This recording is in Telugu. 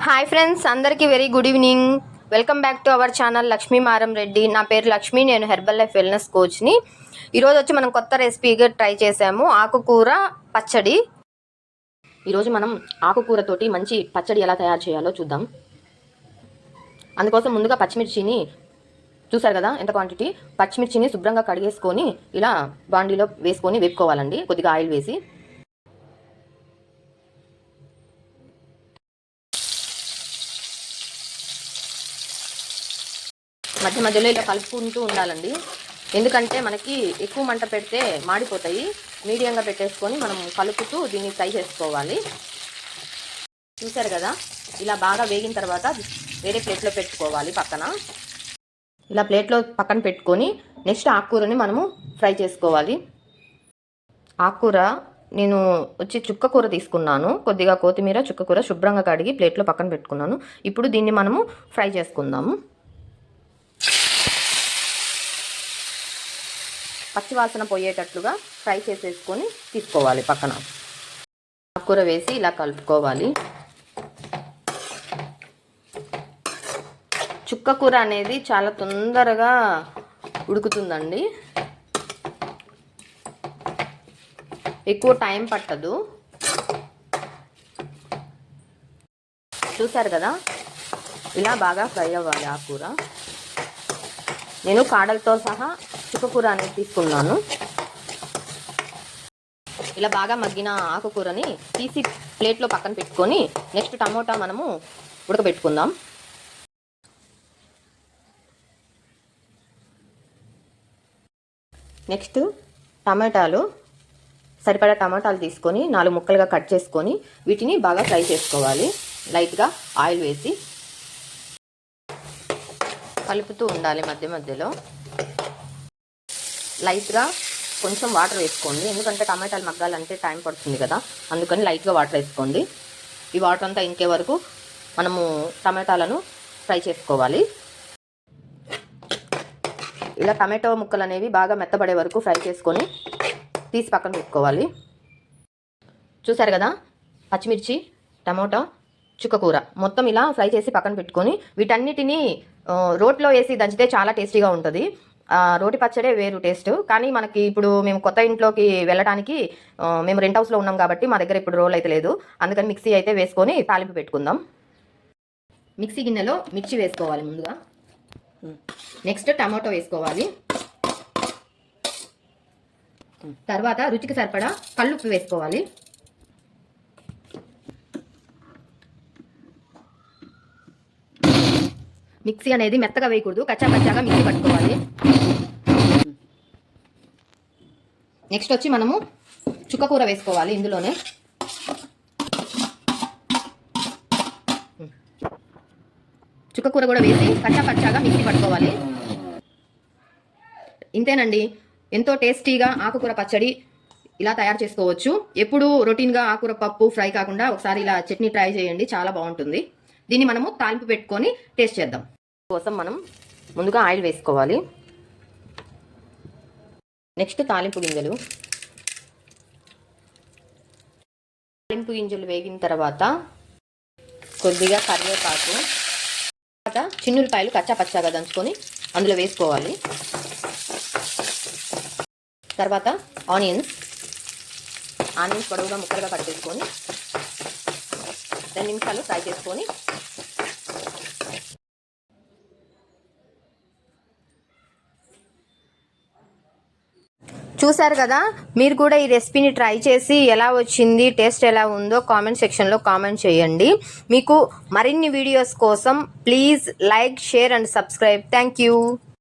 హాయ్ ఫ్రెండ్స్, అందరికీ very good evening. Welcome back to our channel Lakshmi మారం రెడ్డి. నా పేరు లక్ష్మి, నేను హెర్బల్ లైఫ్ వెల్నెస్ కోచ్ని. ఈరోజు వచ్చి మనం కొత్త రెసిపీగా ట్రై చేసాము, ఆకుకూర పచ్చడి. ఈరోజు మనం ఆకుకూరతోటి మంచి పచ్చడి ఎలా తయారు చేయాలో చూద్దాం. అందుకోసం ముందుగా పచ్చిమిర్చిని చూసారు కదా ఎంత క్వాంటిటీ, పచ్చిమిర్చిని శుభ్రంగా కడిగేసుకొని ఇలా బాండీలో వేసుకొని వేపుకోవాలండి, కొద్దిగా ఆయిల్ వేసి. మధ్య మధ్యలో ఇలా కలుపుకుంటూ ఉండాలండి, ఎందుకంటే మనకి ఎక్కువ మంట పెడితే మాడిపోతాయి. మీడియంగా పెట్టేసుకొని మనం కలుపుతూ దీన్ని ఫ్రై చేసుకోవాలి. చూసారు కదా, ఇలా బాగా వేగిన తర్వాత వేరే ప్లేట్లో పెట్టుకోవాలి పక్కన. ఇలా ప్లేట్లో పక్కన పెట్టుకొని నెక్స్ట్ ఆకుకూరని మనము ఫ్రై చేసుకోవాలి. ఆకుకూర నేను వచ్చి చుక్కకూర తీసుకున్నాను, కొద్దిగా కొత్తిమీర, చుక్కకూర శుభ్రంగా కడిగి ప్లేట్లో పక్కన పెట్టుకున్నాను. ఇప్పుడు దీన్ని మనము ఫ్రై చేసుకుందాము. పచ్చివాసన పోయేటట్లుగా ఫ్రై చేసేసుకొని తీసుకోవాలి పక్కన. ఆకుకూర వేసి ఇలా కలుపుకోవాలి. చుక్కకూర అనేది చాలా తొందరగా ఉడుకుతుందండి, ఎక్కువ టైం పట్టదు. చూసారు కదా, ఇలా బాగా ఫ్రై అవ్వాలి ఆకుకూర. నేను కాడలతో సహా చుక్కకూర అనేది తీసుకున్నాను. ఇలా బాగా మగ్గిన ఆకుకూరని తీసి ప్లేట్లో పక్కన పెట్టుకొని నెక్స్ట్ టమోటా మనము ఉడకబెట్టుకుందాం. నెక్స్ట్ టమాటాలు, సరిపడా టమాటాలు తీసుకొని 4 ముక్కలుగా కట్ చేసుకొని వీటిని బాగా ఫ్రై చేసుకోవాలి. లైట్గా ఆయిల్ వేసి కలుపుతూ ఉండాలి. మధ్య మధ్యలో లైట్గా కొంచెం వాటర్ వేసుకోండి, ఎందుకంటే టమాటాలు మగ్గాలంటే టైం పడుతుంది కదా, అందుకని లైట్గా వాటర్ వేసుకోండి. ఈ వాటర్ అంతా ఇంకే వరకు మనము టమాటాలను ఫ్రై చేసుకోవాలి. ఇలా టమాటో ముక్కలు అనేవి బాగా మెత్తబడే వరకు ఫ్రై చేసుకొని తీసి పక్కన పెట్టుకోవాలి. చూసారు కదా, పచ్చిమిర్చి, టమోటా, చుక్కకూర మొత్తం ఇలా ఫ్రై చేసి పక్కన పెట్టుకొని వీటన్నిటినీ రోట్లో వేసి దంచితే చాలా టేస్టీగా ఉంటుంది. రోటి పచ్చడే వేరు టేస్ట్. కానీ మనకి ఇప్పుడు మేము కొత్త ఇంట్లోకి వెళ్ళడానికి మేము రెంట్ హౌస్లో ఉన్నాం కాబట్టి మా దగ్గర ఇప్పుడు రోల్ అయితే లేదు, అందుకని మిక్సీ అయితే వేసుకొని తాలింపు పెట్టుకుందాం. మిక్సీ గిన్నెలో మిర్చి వేసుకోవాలి ముందుగా. నెక్స్ట్ టమాటో వేసుకోవాలి. తర్వాత రుచికి సరిపడా కల్లుప్పు వేసుకోవాలి. మిక్సీ అనేది మెత్తగా వేయకూడదు, కచ్చా కచ్చాగా మిక్సీ పట్టుకోవాలి. నెక్స్ట్ వచ్చి మనము చుక్కకూర వేసుకోవాలి. ఇందులోనే చుక్కకూర కూడా వేసి కచ్చా పచ్చాగా మిక్సీ పట్టుకోవాలి. ఇంతేనండి, ఎంతో టేస్టీగా ఆకుకూర పచ్చడి ఇలా తయారు చేసుకోవచ్చు. ఎప్పుడు రొటీన్గా ఆకుకూర పప్పు ఫ్రై కాకుండా ఒకసారి ఇలా చట్నీ ట్రై చేయండి, చాలా బాగుంటుంది. దీన్ని మనము తాలింపు పెట్టుకొని టేస్ట్ చేద్దాం. కోసం మనం ముందుగా ఆయిల్ వేసుకోవాలి. నెక్స్ట్ తాలింపు గింజలు. తాలింపు గింజలు వేగిన తర్వాత కొద్దిగా కరివేపాకు, తర్వాత చిన్నులపాయలు కచ్చా పచ్చాగా దంచుకొని అందులో వేసుకోవాలి. తర్వాత ఆనియన్స్ పొడవుగా ముక్కలుగా కట్ చేసుకొని 2 నిమిషాలు ఫ్రై చేసుకొని చూసారు కదా, మీరు కూడా ఈ రెసిపీని ట్రై చేసి ఎలా వచ్చింది, టేస్ట్ ఎలా ఉందో కామెంట్ సెక్షన్లో కామెంట్ చేయండి. మీకు మరిన్ని వీడియోస్ కోసం please like, share and subscribe. Thank you.